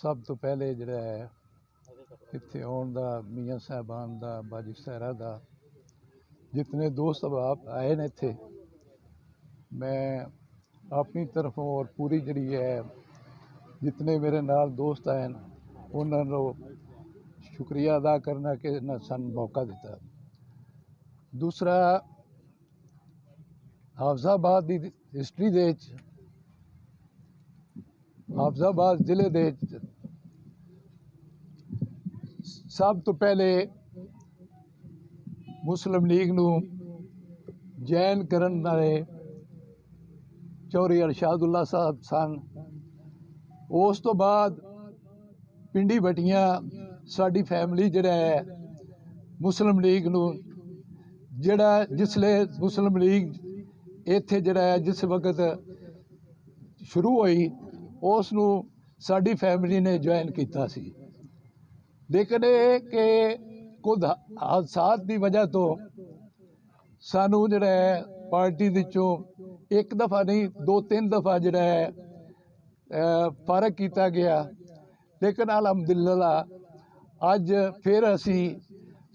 ਸਭ ਤੋਂ ਪਹਿਲੇ ਜਿਹੜਾ ਹੈ ਇੱਥੇ ਆਉਣ ਦਾ ਮੀਆਂ ਸਾਹਿਬਾਨ ਦਾ ਬਾਜੀ ਸਹਿਰਾ ਦਾ ਜਿਤਨੇ ਦੋਸਤ ਅਹਿਬਾਬ ਆਏ ਨੇ ਇੱਥੇ ਮੈਂ ਆਪਣੀ ਤਰਫੋਂ ਔਰ ਪੂਰੀ ਜਿਹੜੀ ਹੈ ਜਿਤਨੇ ਮੇਰੇ ਨਾਲ ਦੋਸਤ ਆਏ ਨੇ ਉਹਨਾਂ ਨੂੰ ਸ਼ੁਕਰੀਆ ਅਦਾ ਕਰਨਾ ਕਿ ਇਹਨਾਂ ਸਾਨੂੰ ਮੌਕਾ ਦਿੱਤਾ। ਦੂਸਰਾ ਹਾਫਜ਼ਾਬਾਦ ਦੀ ਹਿਸਟਰੀ ਦੇ ਵਿੱਚ ਹਾਫਜ਼ਾਬਾਦ ਜ਼ਿਲ੍ਹੇ ਦੇ ਵਿੱਚ ਸਭ ਤੋਂ ਪਹਿਲੇ ਮੁਸਲਿਮ ਲੀਗ ਨੂੰ ਜੈਨ ਕਰਨ ਵਾਲੇ ਚੌਧਰੀ ਅਰਸ਼ਾਦੁੱਲਾ ਸਾਹਿਬ ਸਨ। ਉਸ ਤੋਂ ਬਾਅਦ ਪਿੰਡੀ ਬਟੀਆਂ ਸਾਡੀ ਫੈਮਿਲੀ ਜਿਹੜਾ ਹੈ ਮੁਸਲਿਮ ਲੀਗ ਨੂੰ ਜਿਹੜਾ ਜਿਸਲੇ ਮੁਸਲਿਮ ਲੀਗ ਇੱਥੇ ਜਿਹੜਾ ਹੈ ਜਿਸ ਵਕਤ ਸ਼ੁਰੂ ਹੋਈ ਉਸ ਨੂੰ ਸਾਡੀ ਫੈਮਿਲੀ ਨੇ ਜੁਆਇਨ ਕੀਤਾ ਸੀ। ਲੇਕਿਨ ਇਹ ਕਿ ਕੁਝ ਹਾਦਸਾਤ ਦੀ ਵਜ੍ਹਾ ਤੋਂ ਸਾਨੂੰ ਜਿਹੜਾ ਹੈ ਪਾਰਟੀ ਦੇ ਵਿੱਚੋਂ ਇੱਕ ਦਫਾ ਨਹੀਂ 2-3 ਦਫਾ ਜਿਹੜਾ ਹੈ ਫਰਕ ਕੀਤਾ ਗਿਆ। ਲੇਕਿਨ ਅਲਹਮਦੁਲਿਲਾ ਅੱਜ ਫਿਰ ਅਸੀਂ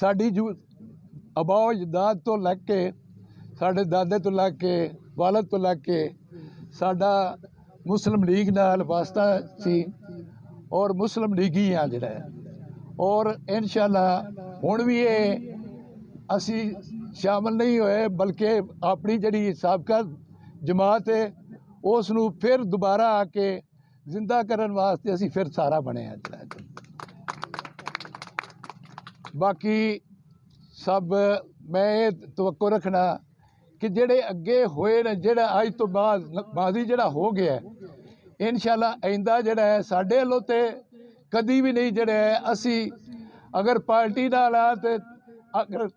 ਸਾਡੀ ਜੋ ਆਬਾਓ ਅਜਦਾਦ ਤੋਂ ਲੱਗ ਕੇ ਸਾਡੇ ਦਾਦੇ ਤੋਂ ਲੱਗ ਕੇ ਵਾਲਦ ਤੋਂ ਲੱਗ ਕੇ ਸਾਡਾ ਮੁਸਲਿਮ ਲੀਗ ਨਾਲ ਵਾਸਤਾ ਸੀ ਔਰ ਮੁਸਲਿਮ ਲੀਗੀ ਆ ਜਿਹੜਾ ਹੈ ਔਰ ਇਨਸ਼ਾਅੱਲਾ ਹੁਣ ਵੀ ਇਹ ਅਸੀਂ ਸ਼ਾਮਲ ਨਹੀਂ ਹੋਏ ਬਲਕਿ ਆਪਣੀ ਜਿਹੜੀ ਸਾਬਕਾ ਜਮਾਤ ਹੈ ਉਸ ਨੂੰ ਫਿਰ ਦੁਬਾਰਾ ਆ ਕੇ ਜ਼ਿੰਦਾ ਕਰਨ ਵਾਸਤੇ ਅਸੀਂ ਫਿਰ ਸਾਰਾ ਬਣੇ ਆ ਜਿਹੜਾ। ਬਾਕੀ ਸਭ ਮੈਂ ਇਹ ਤਵੱਕੋ ਰੱਖਣਾ ਕਿ ਜਿਹੜੇ ਅੱਗੇ ਹੋਏ ਨੇ ਜਿਹੜਾ ਅੱਜ ਤੋਂ ਬਾਅਦ ਮਾਜ਼ੀ ਜਿਹੜਾ ਹੋ ਗਿਆ ਇਨਸ਼ਾਅੱਲਾ ਆਇੰਦਾ ਜਿਹੜਾ ਹੈ ਸਾਡੇ ਵੱਲੋਂ ਤੇ ਕਦੀ ਵੀ ਨਹੀਂ ਜਿਹੜਾ ਹੈ ਅਸੀਂ ਅਗਰ ਪਾਰਟੀ ਨਾਲ ਆ ਤੇ ਅਗਰ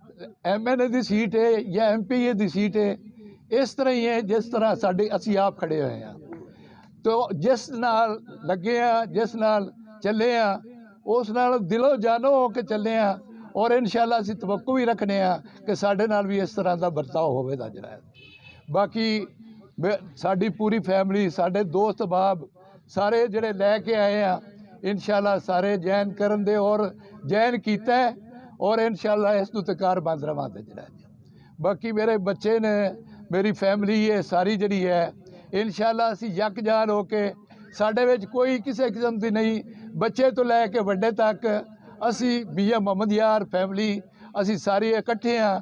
MNA ਦੀ ਸੀਟ ਹੈ ਜਾਂ MPA ਦੀ ਸੀਟ ਹੈ ਇਸ ਤਰ੍ਹਾਂ ਹੀ ਹੈ ਜਿਸ ਤਰ੍ਹਾਂ ਸਾਡੇ ਅਸੀਂ ਆਪ ਖੜੇ ਹੋਏ ਹਾਂ ਤੋ ਜਿਸ ਨਾਲ ਲੱਗੇ ਆ ਜਿਸ ਨਾਲ ਚੱਲੇ ਆ ਉਸ ਨਾਲ ਦਿਲੋਂ ਜਾਨੋਂ ਹੋ ਕੇ ਚੱਲੇ ਆ ਔਰ ਇਨਸ਼ਾਅੱਲਾ ਅਸੀਂ ਤਵੱਕੋ ਵੀ ਰੱਖਦੇ ਆ ਕਿ ਸਾਡੇ ਨਾਲ ਵੀ ਇਸ ਤਰ੍ਹਾਂ ਦਾ ਵਰਤਾਓ ਹੋਵੇਗਾ ਜਿਹੜਾ। ਬਾਕੀ ਸਾਡੀ ਪੂਰੀ ਫੈਮਿਲੀ ਸਾਡੇ ਦੋਸਤ ਅਹਿਬਾਬ ਸਾਰੇ ਜਿਹੜੇ ਲੈ ਕੇ ਆਏ ਆ ਇਨਸ਼ਾਅੱਲਾ ਸਾਰੇ ਜੈਨ ਕਰਨ ਦੇ ਔਰ ਜੈਨ ਕੀਤਾ ਔਰ ਇਨਸ਼ਾਅੱਲਾ ਇਸ ਨੂੰ ਤਕਾਰ ਬੰਦ ਰਵਾਂਗੇ ਜਿਹੜਾ। ਬਾਕੀ ਮੇਰੇ ਬੱਚੇ ਨੇ ਮੇਰੀ ਫੈਮਿਲੀ ਹੈ ਸਾਰੀ ਜਿਹੜੀ ਹੈ ਇਨਸ਼ਾਅੱਲਾ ਅਸੀਂ ਯਕਜਾਨ ਹੋ ਕੇ ਸਾਡੇ ਵਿੱਚ ਕੋਈ ਕਿਸੇ ਕਿਸਮ ਦੀ ਨਹੀਂ ਬੱਚੇ ਤੋਂ ਲੈ ਕੇ ਵੱਡੇ ਤੱਕ ਅਸੀਂ ਮੀਆਂ ਮੁਹੰਮਦ ਯਾਰ ਫੈਮਿਲੀ ਅਸੀਂ ਸਾਰੇ ਇਕੱਠੇ ਹਾਂ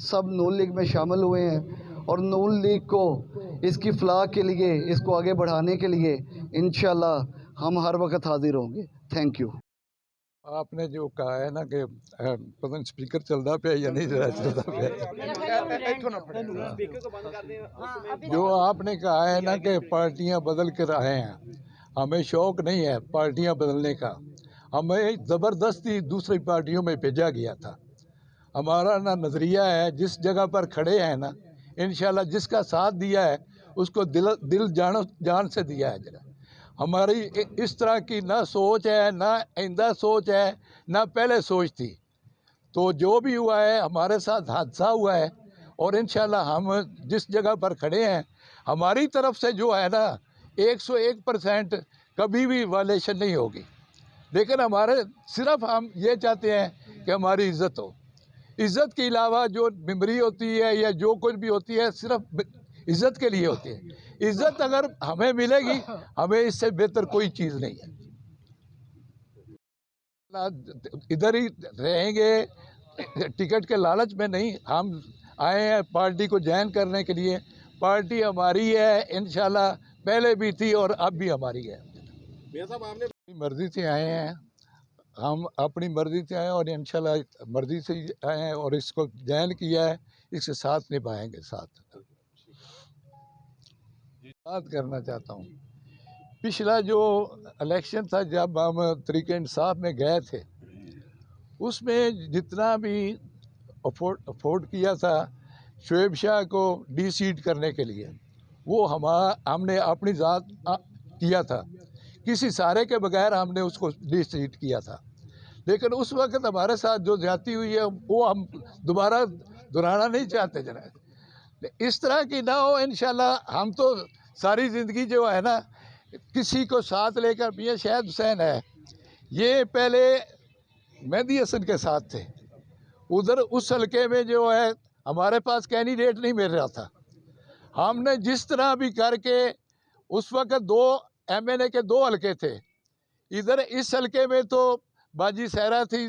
سب نون لیگ میں شامل ہوئے ہیں، اور نون لیگ کو اس کی فلاح کے لیے، اس کو آگے بڑھانے کے لیے انشاءاللہ ہم ہر وقت حاضر ہوں گے۔ Thank you. آپ نے جو کہا ہے نا کہ پتہ نہیں اسپیکر چلتا پیا یا نہیں چلتا پیا، جو آپ نے کہا ہے نا کہ پارٹیاں بدل کر آئے ہیں، ہمیں شوق نہیں ہے پارٹیاں بدلنے کا، ہمیں زبردستی دوسری پارٹیوں میں بھیجا گیا تھا۔ ہمارا نا نظریہ ہے جس جگہ پر کھڑے ہیں نا، انشاءاللہ جس کا ساتھ دیا ہے اس کو دل جان سے دیا ہے جگہ۔ ہماری اس طرح کی نہ سوچ ہے، نہ آئندہ سوچ ہے، نہ پہلے سوچ تھی، تو جو بھی ہوا ہے ہمارے ساتھ حادثہ ہوا ہے، اور انشاءاللہ ہم جس جگہ پر کھڑے ہیں ہماری طرف سے جو ہے نا 101% کبھی بھی وائلیشن نہیں ہوگی، لیکن ہمارے صرف ہم یہ چاہتے ہیں کہ ہماری عزت ہو۔ عزت کے علاوہ جو میموری ہوتی ہے یا جو کچھ بھی ہوتی ہے صرف عزت کے لیے ہوتی ہے۔ عزت اگر ہمیں ملے گی، ہمیں اس سے بہتر کوئی چیز نہیں ہے۔ ادھر ہی رہیں گے، ٹکٹ کے لالچ میں نہیں، ہم آئے ہیں پارٹی کو جوائن کرنے کے لیے۔ پارٹی ہماری ہے انشاءاللہ، پہلے بھی تھی اور اب بھی ہماری ہے۔ اپنی مرضی سے آئے ہیں، ہم اپنی مرضی سے آئے ہیں اور انشاءاللہ مرضی سے آئے ہیں، اور اس کو جوائن کیا ہے، اس کے ساتھ نبھائیں گے۔ ساتھ بات کرنا چاہتا ہوں، پچھلا جو الیکشن تھا جب ہم طریق انصاف میں گئے تھے، اس میں جتنا بھی افورڈ کیا تھا شعیب شاہ کو ڈی سیٹ کرنے کے لیے، وہ ہم نے اپنی ذات کیا تھا، کسی سارے کے بغیر ہم نے اس کو ڈی سیٹ کیا تھا۔ لیکن اس وقت ہمارے ساتھ جو زیادتی ہوئی ہے وہ ہم دوبارہ دہرانا نہیں چاہتے جناب، اس طرح کی نہ ہو انشاءاللہ۔ ہم تو ساری زندگی جو ہے نا کسی کو ساتھ لے کر، میاں شاہد حسین ہے، یہ پہلے مہدی حسن کے ساتھ تھے، ادھر اس حلقے میں جو ہے ہمارے پاس کینڈیڈیٹ نہیں مل رہا تھا، ہم نے جس طرح بھی کر کے، اس وقت 2 MNA کے 2 حلقے تھے، ادھر اس حلقے میں تو باجی سہرا تھی،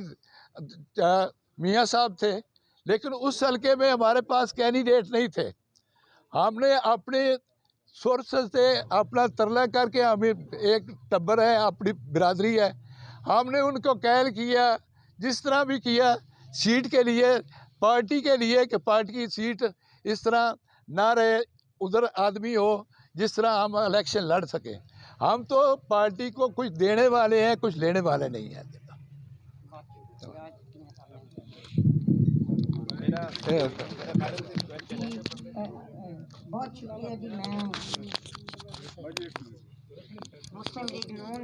میاں صاحب تھے، لیکن اس حلقے میں ہمارے پاس کینڈیڈیٹ نہیں تھے۔ ہم نے اپنے سورسز سے اپنا ترلا کر کے، ہمیں ایک ٹبر ہے، اپنی برادری ہے، ہم نے ان کو کہل کیا، جس طرح بھی کیا سیٹ کے لیے، پارٹی کے لیے، کہ پارٹی کی سیٹ اس طرح نہ رہے، ادھر آدمی ہو جس طرح ہم الیکشن لڑ سکیں۔ ہم تو پارٹی کو کچھ دینے والے ہیں، کچھ لینے والے نہیں ہیں۔ بہت شکریہ جی۔ میں مسلم لیگ نون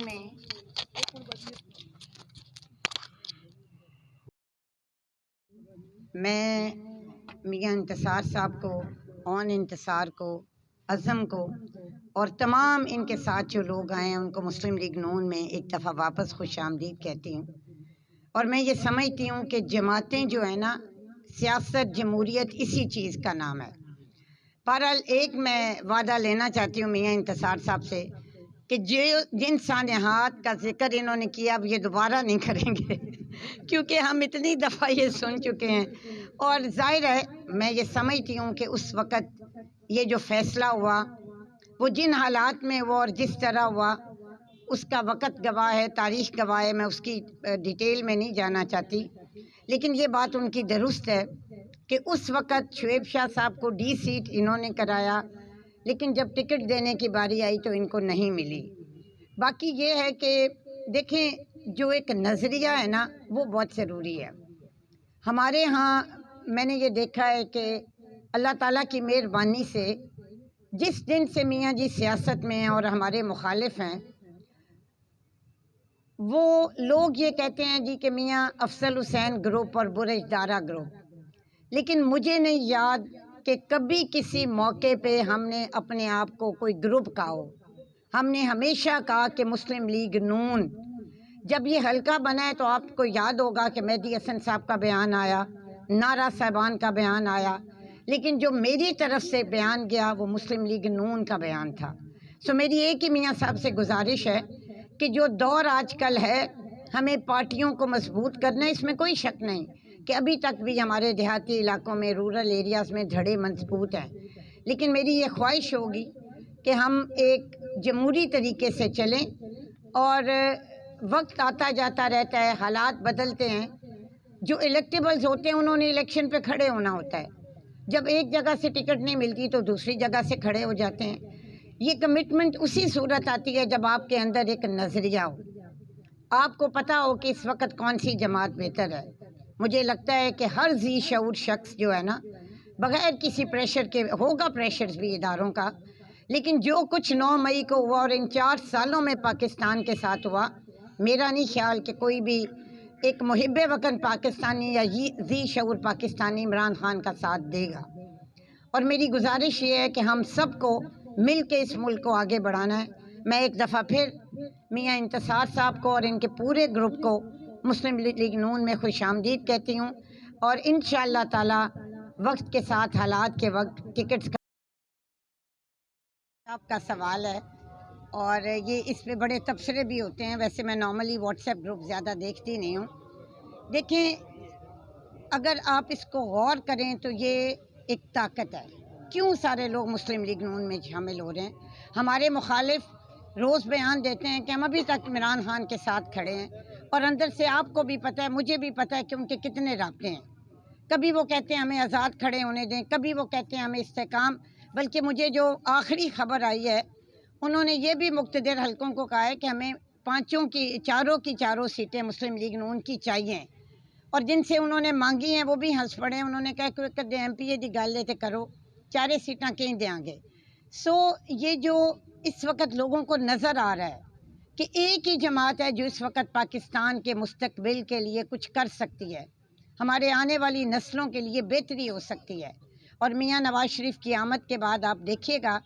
میں میاں انتصار صاحب کو، اون انتصار کو، اعظم کو، اور تمام ان کے ساتھ جو لوگ آئے ہیں ان کو مسلم لیگ نون میں ایک دفعہ واپس خوش آمدید کہتی ہوں۔ اور میں یہ سمجھتی ہوں کہ جماعتیں جو ہیں نا، سیاست، جمہوریت اسی چیز کا نام ہے۔ بہرحال ایک میں وعدہ لینا چاہتی ہوں میاں انتصار صاحب سے کہ جن سانحات کا ذکر انہوں نے کیا اب یہ دوبارہ نہیں کریں گے کیونکہ ہم اتنی دفعہ یہ سن چکے ہیں، اور ظاہر ہے میں یہ سمجھتی ہوں کہ اس وقت یہ جو فیصلہ ہوا وہ جن حالات میں ہوا اور جس طرح ہوا اس کا وقت گواہ ہے، تاریخ گواہ ہے، میں اس کی ڈیٹیل میں نہیں جانا چاہتی، لیکن یہ بات ان کی درست ہے کہ اس وقت شعیب شاہ صاحب کو ڈی سیٹ انہوں نے کرایا، لیکن جب ٹکٹ دینے کی باری آئی تو ان کو نہیں ملی۔ باقی یہ ہے کہ دیکھیں جو ایک نظریہ ہے نا وہ بہت ضروری ہے۔ ہمارے ہاں میں نے یہ دیکھا ہے کہ اللہ تعالیٰ کی مہربانی سے جس دن سے میاں جی سیاست میں ہیں اور ہمارے مخالف ہیں، وہ لوگ یہ کہتے ہیں جی کہ میاں افضل حسین گروپ اور برج دارا گروپ، لیکن مجھے نہیں یاد کہ کبھی کسی موقع پہ ہم نے اپنے آپ کو کوئی گروپ کہا ہو۔ ہم نے ہمیشہ کہا کہ مسلم لیگ نون۔ جب یہ حلقہ بنا ہے تو آپ کو یاد ہوگا کہ مہدی حسن صاحب کا بیان آیا، نعرہ صاحبان کا بیان آیا، لیکن جو میری طرف سے بیان گیا وہ مسلم لیگ نون کا بیان تھا۔ سو میری ایک ہی میاں صاحب سے گزارش ہے کہ جو دور آج کل ہے ہمیں پارٹیوں کو مضبوط کرنا ہے، اس میں کوئی شک نہیں کہ ابھی تک بھی ہمارے دیہاتی علاقوں میں رورل ایریاز میں دھڑے مضبوط ہیں، لیکن میری یہ خواہش ہوگی کہ ہم ایک جمہوری طریقے سے چلیں، اور وقت آتا جاتا رہتا ہے، حالات بدلتے ہیں، جو الیکٹیبلز ہوتے ہیں انہوں نے الیکشن پہ کھڑے ہونا ہوتا ہے، جب ایک جگہ سے ٹکٹ نہیں ملتی تو دوسری جگہ سے کھڑے ہو جاتے ہیں۔ یہ کمٹمنٹ اسی صورت آتی ہے جب آپ کے اندر ایک نظریہ ہو، آپ کو پتہ ہو کہ اس وقت کون سی جماعت بہتر ہے۔ مجھے لگتا ہے کہ ہر ذی شعور شخص جو ہے نا، بغیر کسی پریشر کے، ہوگا پریشرز بھی اداروں کا، لیکن جو کچھ 9 مئی کو ہوا اور ان 4 سالوں میں پاکستان کے ساتھ ہوا، میرا نہیں خیال کہ کوئی بھی ایک محب وطن پاکستانی یا ذی شعور پاکستانی عمران خان کا ساتھ دے گا۔ اور میری گزارش یہ ہے کہ ہم سب کو مل کے اس ملک کو آگے بڑھانا ہے۔ میں ایک دفعہ پھر میاں انتصار صاحب کو اور ان کے پورے گروپ کو مسلم لیگ نون میں خوش آمدید کہتی ہوں، اور انشاءاللہ تعالی وقت کے ساتھ، حالات کے وقت ٹکٹس کا سوال ہے، اور یہ اس پہ بڑے تبصرے بھی ہوتے ہیں۔ ویسے میں نارملی واٹس ایپ گروپ زیادہ دیکھتی نہیں ہوں۔ دیکھیں، اگر آپ اس کو غور کریں تو یہ ایک طاقت ہے۔ کیوں سارے لوگ مسلم لیگ نون میں شامل ہو رہے ہیں؟ ہمارے مخالف روز بیان دیتے ہیں کہ ہم ابھی تک عمران خان کے ساتھ کھڑے ہیں، اور اندر سے آپ کو بھی پتہ ہے، مجھے بھی پتہ ہے کہ ان کے کتنے رابطے ہیں۔ کبھی وہ کہتے ہیں ہمیں آزاد کھڑے ہونے دیں، کبھی وہ کہتے ہیں ہمیں استحکام، بلکہ مجھے جو آخری خبر آئی ہے، انہوں نے یہ بھی مقتدر حلقوں کو کہا ہے کہ ہمیں چاروں سیٹیں مسلم لیگ نون کی چاہیے، اور جن سے انہوں نے مانگی ہیں وہ بھی ہنس پڑے ہیں۔ انہوں نے کہا کہ کدے ایم پی اے دی گل ہے تے کرو، 4 سیٹاں کہیں دیاں گے۔ سو یہ جو اس وقت لوگوں کو نظر آ رہا ہے کہ ایک ہی جماعت ہے جو اس وقت پاکستان کے مستقبل کے لیے کچھ کر سکتی ہے، ہمارے آنے والی نسلوں کے لیے بہتری ہو سکتی ہے۔ اور میاں نواز شریف کی آمد کے بعد آپ دیکھیے گا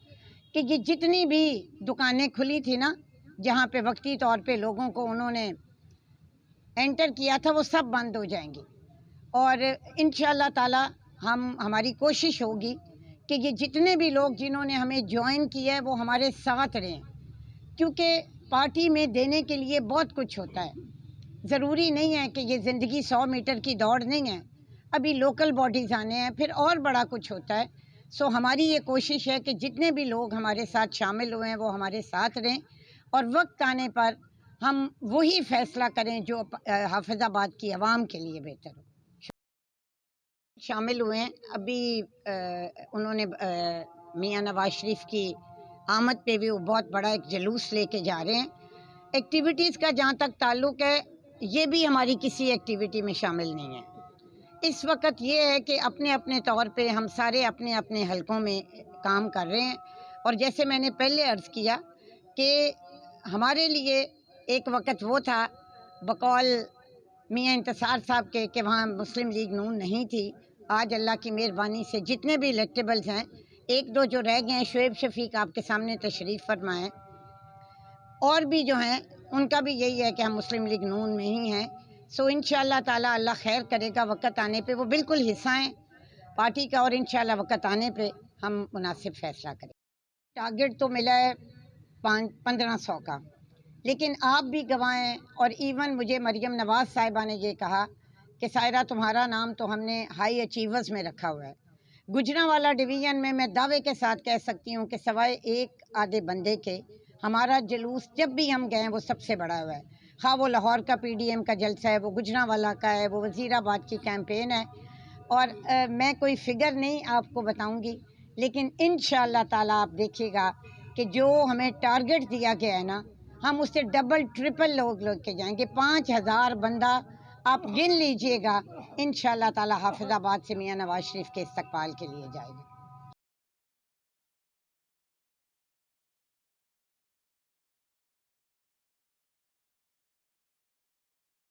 کہ یہ جتنی بھی دکانیں کھلی تھی نا، جہاں پہ وقتی طور پہ لوگوں کو انہوں نے انٹر کیا تھا، وہ سب بند ہو جائیں گی، اور انشاءاللہ تعالی ہماری کوشش ہوگی کہ یہ جتنے بھی لوگ جنہوں نے ہمیں جوائن کیا ہے وہ ہمارے ساتھ رہیں، کیونکہ پارٹی میں دینے کے لیے بہت کچھ ہوتا ہے۔ ضروری نہیں ہے کہ یہ زندگی 100 میٹر کی دوڑ نہیں ہے، ابھی لوکل باڈیز آنے ہیں، پھر اور بڑا کچھ ہوتا ہے۔ سو ہماری یہ کوشش ہے کہ جتنے بھی لوگ ہمارے ساتھ شامل ہوئے ہیں وہ ہمارے ساتھ رہیں، اور وقت آنے پر ہم وہی فیصلہ کریں جو حافظ آباد کی عوام کے لیے بہتر ہو۔ شامل ہوئے ہیں ابھی، انہوں نے میاں نواز شریف کی آمد پہ بھی وہ بہت بڑا ایک جلوس لے کے جا رہے ہیں۔ ایکٹیویٹیز کا جہاں تک تعلق ہے، یہ بھی ہماری کسی ایکٹیویٹی میں شامل نہیں ہے۔ اس وقت یہ ہے کہ اپنے اپنے طور پہ ہم سارے اپنے اپنے حلقوں میں کام کر رہے ہیں، اور جیسے میں نے پہلے عرض کیا کہ ہمارے لیے ایک وقت وہ تھا بقول میاں انتصار صاحب کے کہ وہاں مسلم لیگ نون نہیں تھی۔ آج اللہ کی مہربانی سے جتنے بھی الیکٹیبلز ہیں، 1-2 جو رہ گئے ہیں، شعیب شفیق آپ کے سامنے تشریف فرمائیں، اور بھی جو ہیں ان کا بھی یہی ہے کہ ہم مسلم لیگ نون میں ہی ہیں۔ سو انشاءاللہ تعالی اللہ خیر کرے گا، وقت آنے پہ وہ بالکل حصہ ہیں پارٹی کا، اور انشاءاللہ وقت آنے پہ ہم مناسب فیصلہ کریں۔ ٹارگٹ تو ملا ہے 1500 کا، لیکن آپ بھی گواہ ہیں، اور ایون مجھے مریم نواز صاحبہ نے یہ کہا کہ سائرہ تمہارا نام تو ہم نے ہائی اچیورز میں رکھا ہوا ہے۔ گجرانوالہ ڈویژن میں دعوے کے ساتھ کہہ سکتی ہوں کہ سوائے ایک آدھے بندے کے ہمارا جلوس جب بھی ہم گئے وہ سب سے بڑا ہوا ہے۔ خواہ وہ لاہور کا پی ڈی ایم کا جلسہ ہے، وہ گجرانوالہ کا ہے، وہ وزیر آباد کی کیمپین ہے، اور میں کوئی فگر نہیں آپ کو بتاؤں گی، لیکن انشاءاللہ تعالی آپ دیکھیے گا کہ جو ہمیں ٹارگٹ دیا گیا ہے نا، ہم اس سے ڈبل ٹرپل لوگ کے جائیں گے۔ 5000 بندہ آپ گن لیجئے گا، انشاءاللہ تعالی حافظ آباد سے میاں نواز شریف کے استقبال کے لیے جائے گا۔